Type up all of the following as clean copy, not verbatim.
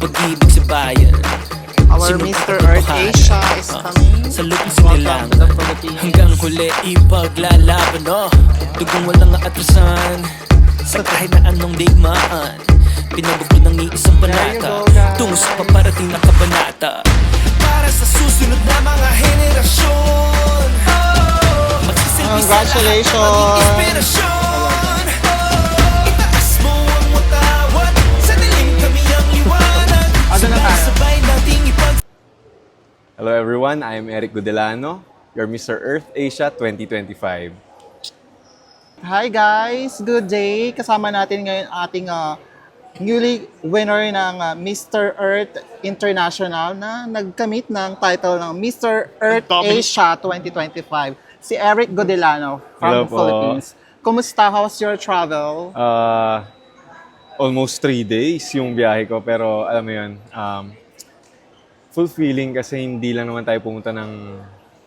pag-ibig sa bayan. Our Mr. Earth Asia is coming. Sa lupis nila Welcome to the Philippines. hanggang huli ipaglalaban, tugong walang atrasan sa kahit na anong digmaan. Pinabugtod ng iisang There you panata go, guys. tungo sa paparating na kabanata. Para sa susunod na mga henerasyon, magsisilbi sa lahat Congratulations. maging inspirasyon. Itaas mo ang watawat, sa dilim kami ang liwanag. Ano na tayo? Sabay nating ipag Hello everyone, I am Eric Godelano, your Mr. Earth Asia 2025. Hi guys, good day. Kasama natin ngayon ating newly winner ng Mr. Earth International na nagkamit ng title ng Mr. Earth Asia 2025. Si Eric Godelano Hello from po. Philippines. Kumusta? How's your travel? Almost 3 days yung biyahe ko, pero alam mo yun, fulfilling kasi hindi lang naman tayo pumunta ng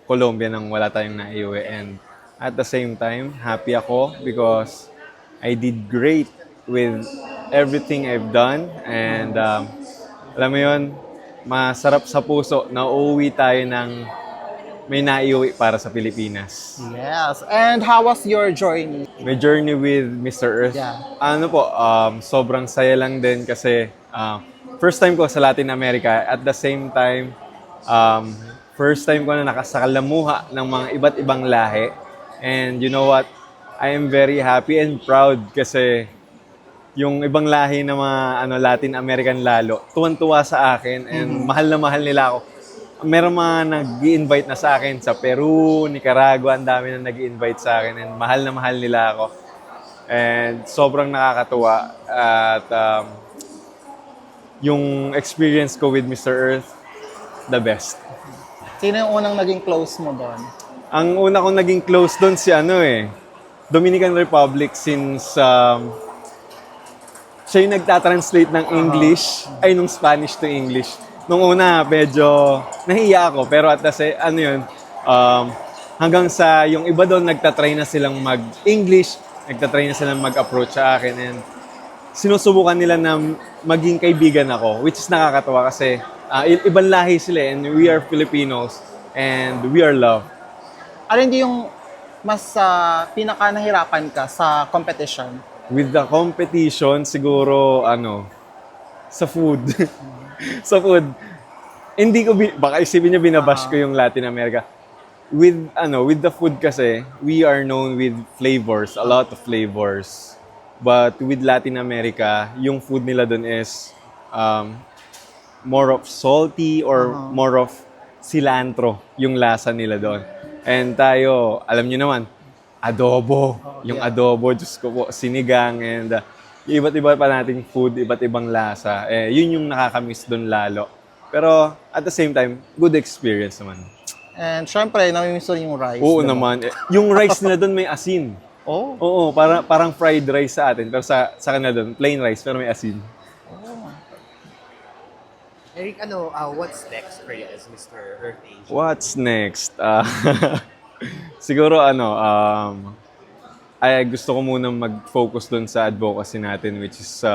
Colombia nang wala tayong naiuwi. And at the same time, happy ako because I did great with everything I've done. And alam mo yun, masarap sa puso na uuwi tayo ng may naiuwi para sa Pilipinas. Yes. And how was your journey? My journey with Mr. Earth, Yeah. ano po, sobrang saya lang din kasi first time ko sa Latin America. At the same time, first time ko na nakasakalamuha ng mga iba't ibang lahi. And you know what? I am very happy and proud kasi yung ibang lahi na mga Latin American lalo, tuwan-tuwa sa akin and mahal na mahal nila ako. Meron mga nag-i-invite na sa akin sa Peru, Nicaragua, ang dami na nag-i-invite sa akin and mahal na mahal nila ako. And sobrang nakakatuwa at yung experience ko with Mr. Earth, the best. Sino yung unang naging close mo doon? Ang una kong naging close doon si Dominican Republic since siya yung nagtatranslate ng English, nung Spanish to English. Nung una, medyo nahiya ako, pero at hanggang sa yung iba doon, nagtatry na silang mag-English, nagtatry na silang mag-approach sa akin, and sinusubukan nila na maging kaibigan ako, which is nakakatawa kasi ibang lahi sila, and we are Filipinos, and we are loved. Ano hindi yung mas pinaka nahirapan ka sa competition? With the competition, siguro, sa food. Sa food. Hindi ko, baka isipin niyo binabash ko yung Latin America. With the food kasi, we are known with flavors, a lot of flavors. But with Latin America, yung food nila dun is more of salty or more of cilantro yung lasa nila doon. And tayo, alam niyo naman, adobo. Yung adobo, Diyos ko po, sinigang, and yung iba't iba pa nating food, iba't ibang lasa. Yun yung nakakamiss doon lalo. Pero at the same time, good experience naman. And syempre, namimiss ko yung rice. Oo diba? naman. Yung rice nila doon may asin. Oh. Oo, parang fried rice sa atin. Pero sa kanila doon, plain rice pero may asin. Eric, what's next for you as Mr. Earth Asia? What's next? Siguro gusto ko muna mag-focus doon sa advocacy natin, which is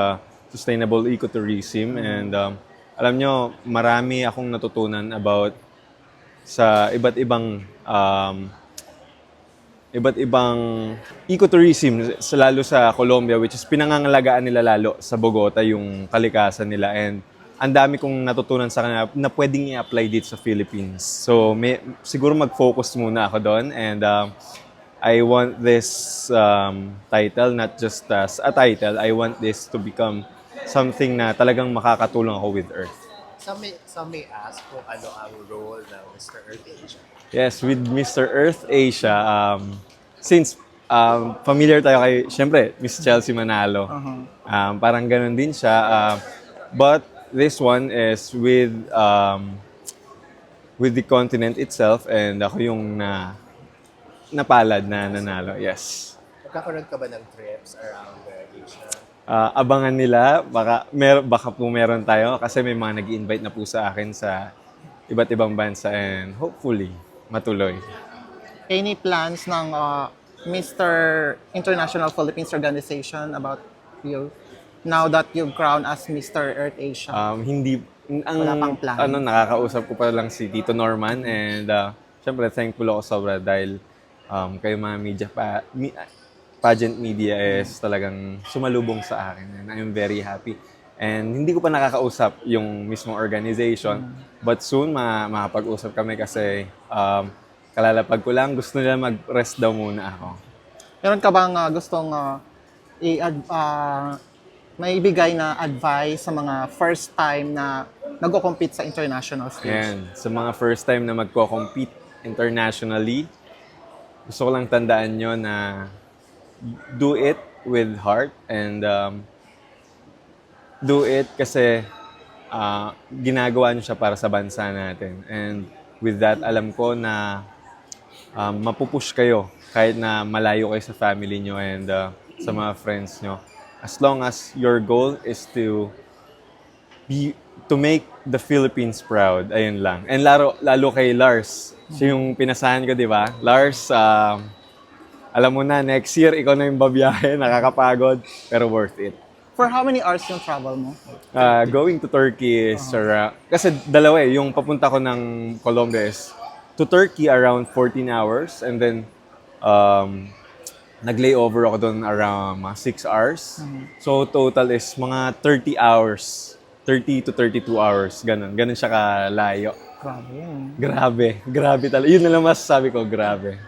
sustainable ecotourism. And alam nyo, marami akong natutunan about sa iba't ibang ecotourism, lalo sa Colombia, which is pinangangalagaan nila lalo sa Bogota yung kalikasan nila. And ang dami kong natutunan sa kanila na pwedeng i-apply dito sa Philippines. So, siguro mag-focus muna ako doon. And I want this title, not just as a title, I want this to become something na talagang makakatulong ako with Earth. Some may ask kung ano ang role ng Mr. Earth Asia. Yes, with Mr. Earth Asia, since familiar tayo kay, syempre, Miss Chelsea Manalo. Parang ganun din siya. But this one is with the continent itself, and ako yung napalad na nanalo. Yes. Magkakaroon ka ba ng trips around Asia? Abangan nila, baka po meron tayo kasi may mga nag-i-invite na po sa akin sa iba't ibang bansa, and hopefully matuloy. Any plans ng Mr. International Philippines Organization about you? now that you've crowned as Mr. Earth Asia? Hindi, ang, Wala pang plan. nakakausap ko pa lang si Tito Norman and syempre thankful ako sobra dahil kayo mga pageant media is talagang sumalubong sa akin and I'm very happy. And hindi ko pa nakakausap yung mismong organization, but soon makapag-usap kami kasi kalalapag ko lang, gusto nila mag-rest daw muna ako. Meron ka bang gustong may ibigay na advice sa mga first time na nagko-compete sa international stage? Ayan, sa mga first time na magko-compete internationally, gusto ko lang tandaan nyo na do it with heart and do it kasi ginagawa nyo siya para sa bansa natin. And with that, alam ko na mapupush kayo kahit na malayo kayo sa family nyo and sa mga friends nyo. As long as your goal is to make the Philippines proud. Ayun lang. And lalo kay Lars. Siya yung pinasahan ko, di ba? Lars, alam mo na, next year, ikaw na yung babiyahe. Nakakapagod, pero worth it. For how many hours yung travel mo? Going to Turkey is kasi dalawa eh. Yung papunta ko ng Colombia is to Turkey around 14 hours. And then, nag-layover ako doon around 6 hours. So, total is mga 30 hours. 30 to 32 hours. Ganun. Ganun siya kalayo. Grabe. Grabe talaga. Yun na lang masasabi ko, grabe.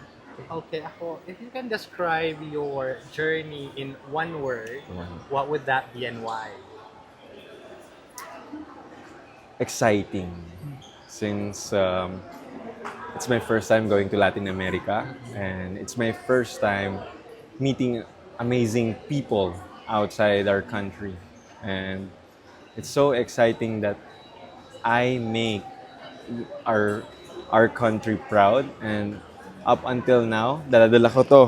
Okay, ako, if you can describe your journey in one word, what would that be and why? Exciting. Since it's my first time going to Latin America and it's my first time meeting amazing people outside our country. And it's so exciting that I make our country proud and up until now, dala-dala ko to.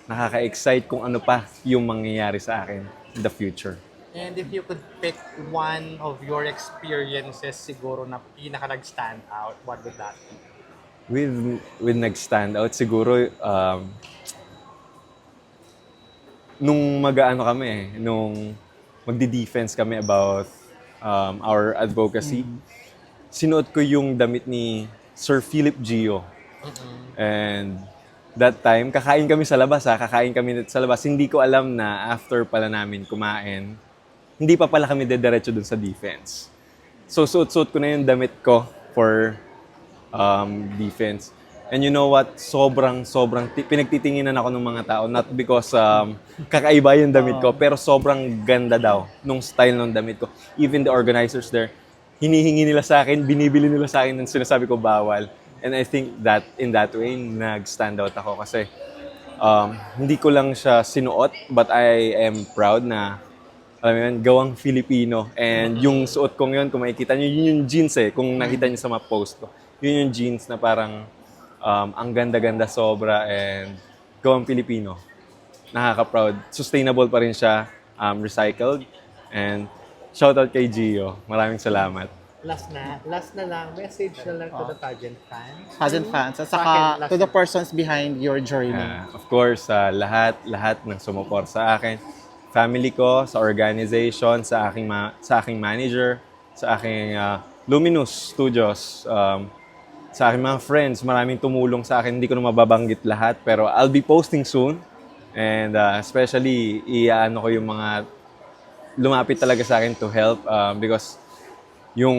Nakaka-excite kung ano pa yung mangyayari sa akin in the future. And if you could pick one of your experiences siguro na pinaka nag-stand out, what would that be? With nag-stand out, siguro, nung mag-ano kami, nung magdi-defense kami about our advocacy, sinuot ko yung damit ni Sir Philip Gio. And that time, kakain kami sa labas Hindi ko alam na after pala namin kumain, hindi pa pala kami dediretso dun sa defense. So, suot-suot ko na yung damit ko for defense. And you know what? Sobrang pinagtitinginan ako ng mga tao. Not because kakaiba yung damit ko, pero sobrang ganda daw nung style ng damit ko. Even the organizers there, hinihingi nila sa akin, binibili nila sa akin ng sinasabi ko bawal. And I think that in that way, nag-stand out ako kasi hindi ko lang siya sinuot, but I am proud na, alam mo yun, gawang Filipino. And yung suot kong yun, kung makikita nyo, yun yung jeans eh, kung nakita nyo sa mga post ko. Yun yung jeans na parang ang ganda-ganda sobra and gawang Filipino. Nakaka-proud. Sustainable pa rin siya, recycled. And shoutout kay Gio. Maraming salamat. Last na lang, message na lang to the pageant fans. Pageant fans. At Sa saka akin, to the persons behind your journey. Of course, lahat ng sumuport sa akin. Family ko, sa organization, sa aking manager, sa aking Luminous Studios, sa aking mga friends, maraming tumulong sa akin. Hindi ko na mababanggit lahat, pero I'll be posting soon. And especially, iyaano ko yung mga lumapit talaga sa akin to help because yung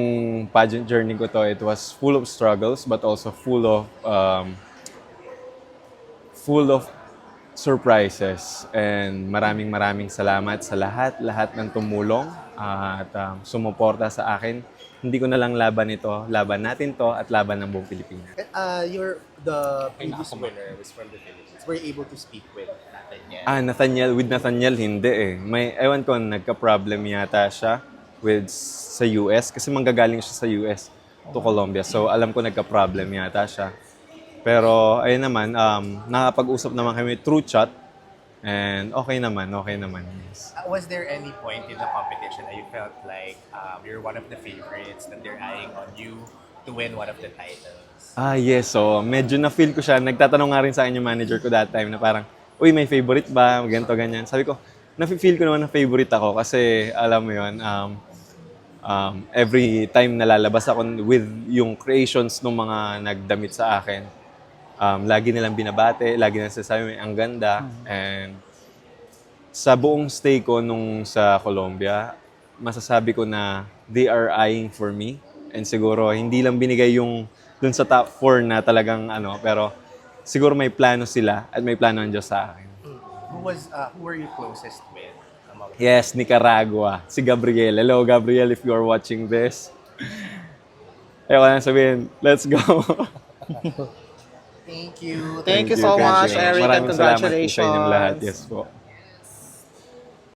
pageant journey ko to, it was full of struggles but also full of surprises. And maraming salamat sa lahat ng tumulong at sumuporta sa akin. Hindi ko na lang laban ito, laban natin to at laban ng buong Pilipinas. You're the previous winner was from the Philippines. Were you able to speak with Nathaniel? With Nathaniel, hindi eh. Ewan ko, nagka-problem yata siya sa US kasi manggagaling siya sa US to Colombia. So, alam ko nagka-problem yata siya. Pero, ayun naman, nakapag-usap naman kami through chat and okay naman. Yes. Was there any point in the competition that you felt like you're one of the favorites, that they're eyeing on you to win one of the titles? Yes. So, medyo na-feel ko siya. Nagtatanong nga rin sa akin yung manager ko that time na parang, uy, may favorite ba? Ganito, ganyan. Sabi ko, nafe-feel ko naman na favorite ako kasi alam mo yun, every time nalalabas ako with yung creations ng mga nagdamit sa akin, lagi nilang binabate, lagi nilang sasabi, ang ganda. And sa buong stay ko nung sa Colombia, masasabi ko na they are eyeing for me. And siguro, hindi lang binigay yung dun sa top 4 na talagang pero siguro may plano sila at may plano ang Diyos sa akin. Who were you closest with? Yes, Nicaragua. Si Gabriel. Hello, Gabriel, if you are watching this. Ayoko na sabihin, let's go. Thank you. Thank you so much, Eric, and Maraming salamat po sa inyong congratulations. lahat. Yes po.